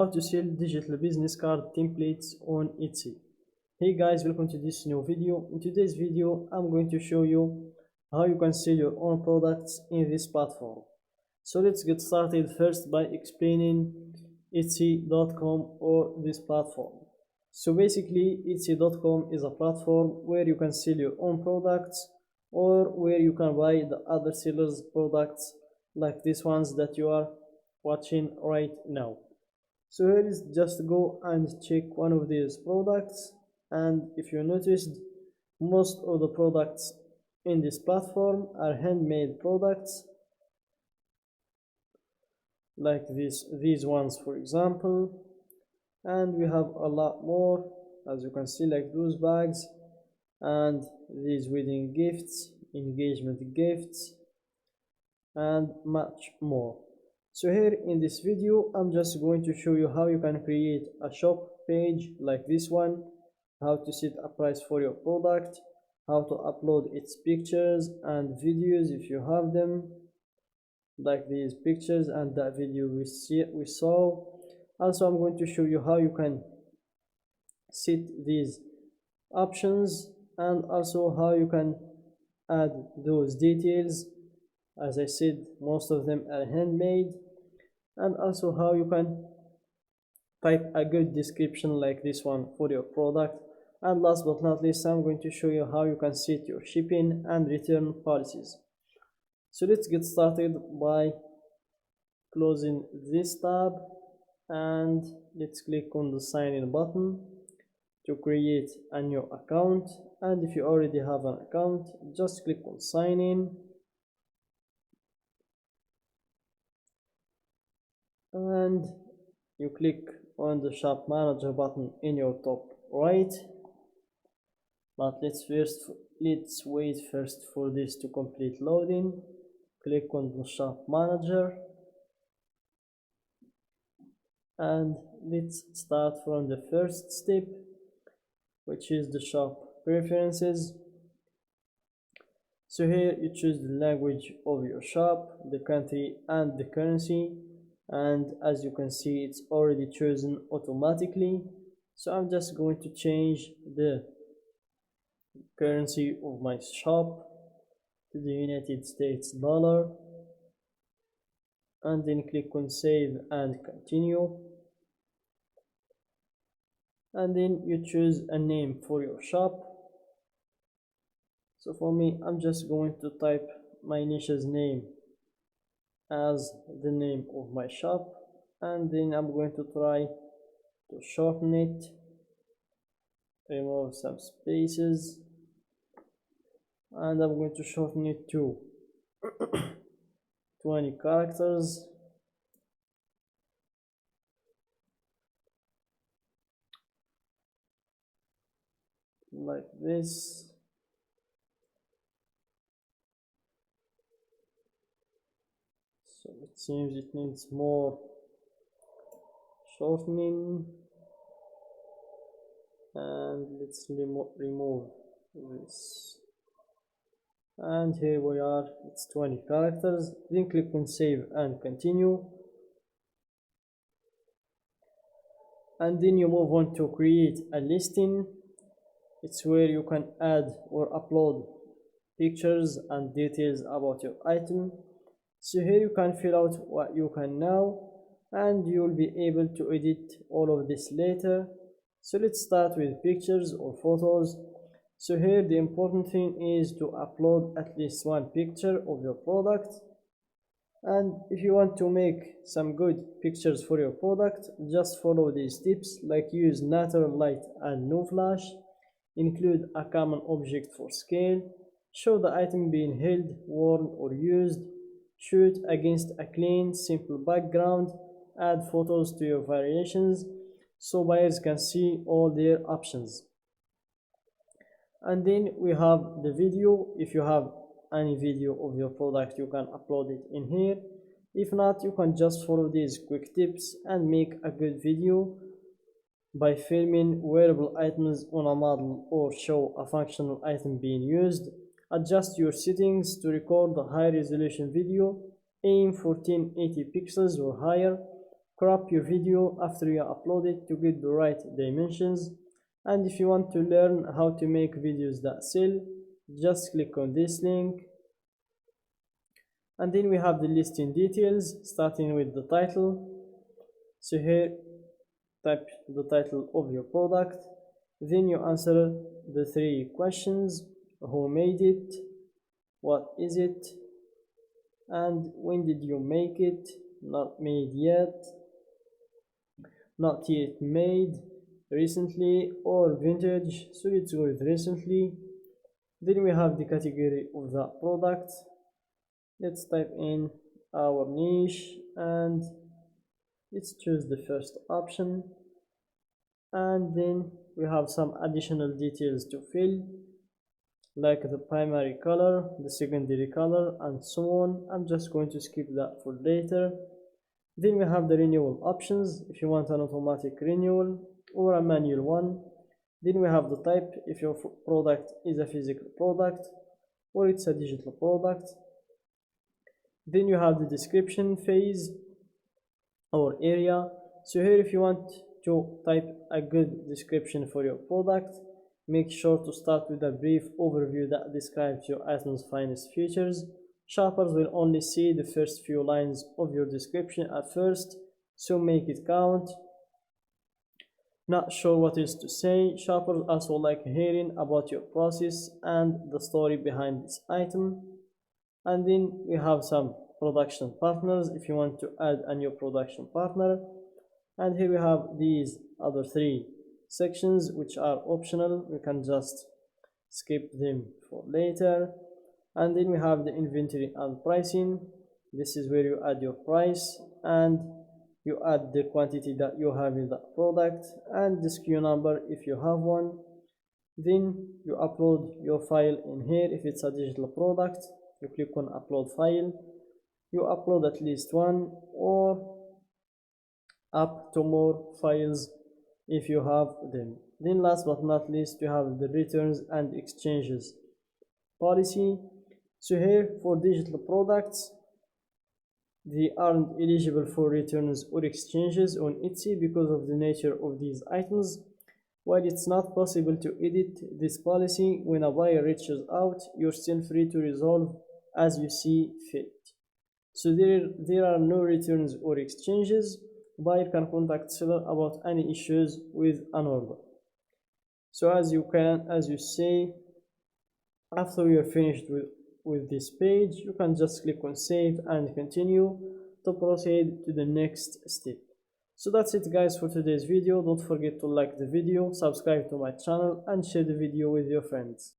How to sell digital business card templates on Etsy. Hey guys, welcome to this new video. In today's video I'm going to show you how you can sell your own products in this platform. So let's get started first by explaining Etsy.com or this platform. So basically Etsy.com is a platform where you can sell your own products or where you can buy the other sellers' products like these ones that you are watching right now. So here is just go and check one of these products, and if you noticed, most of the products in this platform are handmade products like these ones for example, and we have a lot more, as you can see, like those bags and these wedding gifts, engagement gifts, and much more. So here in this video I'm just going to show you how you can create a shop page like this one, how to set a price for your product, how to upload its pictures and videos if you have them, like these pictures and that video we saw. Also I'm going to show you how you can set these options and also how you can add those details. As I said, most of them are handmade, and also how you can type a good description like this one for your product. And last but not least, I'm going to show you how you can set your shipping and return policies. So let's get started by closing this tab, and let's click on the sign in button to create a new account. And if you already have an account, just click on sign in, and you click on the shop manager button in your top right. But let's wait first for this to complete loading. Click on the shop manager, and let's start from the first step, which is the shop preferences. So here you choose the language of your shop, the country and the currency, and as you can see it's already chosen automatically. So I'm just going to change the currency of my shop to the United States dollar, and then click on save and continue, and then you choose a name for your shop. So for me, I'm just going to type my niche's name as the name of my shop, and then I'm going to try to shorten it, remove some spaces, and I'm going to shorten it to 20 characters. Like this. So it seems it needs more shortening, and let's remove this, and here we are, it's 20 characters. Then click on save and continue, and then you move on to create a listing. It's where you can add or upload pictures and details about your item. So here you can fill out what you can now, and you will be able to edit all of this later. So let's start with pictures or photos. So here the important thing is to upload at least one picture of your product, and if you want to make some good pictures for your product, just follow these tips, like use natural light and no flash, include a common object for scale, show the item being held, worn or used, shoot against a clean, simple background, add photos to your variations so buyers can see all their options. And then we have the video. If you have any video of your product, you can upload it in here. If not, you can just follow these quick tips and make a good video by filming wearable items on a model or show a functional item being used. Adjust your settings to record a high resolution video. Aim for 1080 pixels or higher. crop your video after you upload it to get the right dimensions. And if you want to learn how to make videos that sell, just click on this link. And then we have the listing details, starting with the title. So here, type the title of your product, then you answer the 3 questions: who made it, what is it, and when did you make it. Not made yet, not yet made, recently, or vintage. So let's go with recently. Then we have the category of that product. Let's type in our niche and let's choose the first option. And then we have some additional details to fill, like the primary color, the secondary color, and so on. I'm just going to skip that for later. Then we have the renewal options, if you want an automatic renewal or a manual one. Then we have the type, if your product is a physical product or it's a digital product. Then you have the description phase or area. So here, if you want to type a good description for your product, make sure to start with a brief overview that describes your item's finest features. Shoppers will only see the first few lines of your description at first, so make it count. Not sure what else to say? Shoppers also like hearing about your process and the story behind this item. And then we have some production partners, if you want to add a new production partner. And here we have these other 3 sections which are optional, we can just skip them for later. And then we have the inventory and pricing. This is where you add your price and you add the quantity that you have in that product and the SKU number if you have one. Then you upload your file in here. If it's a digital product, you click on upload file. You upload at least 1 or up to more files if you have them. Then last but not least, you have the returns and exchanges policy. So here, for digital products, they aren't eligible for returns or exchanges on Etsy because of the nature of these items. While it's not possible to edit this policy when a buyer reaches out, you're still free to resolve as you see fit. So there are no returns or exchanges. Buyer can contact seller about any issues with an order. So as you say, after you are finished with this page, you can just click on save and continue to proceed to the next step. So that's it guys for today's video. Don't forget to like the video, subscribe to my channel, and share the video with your friends.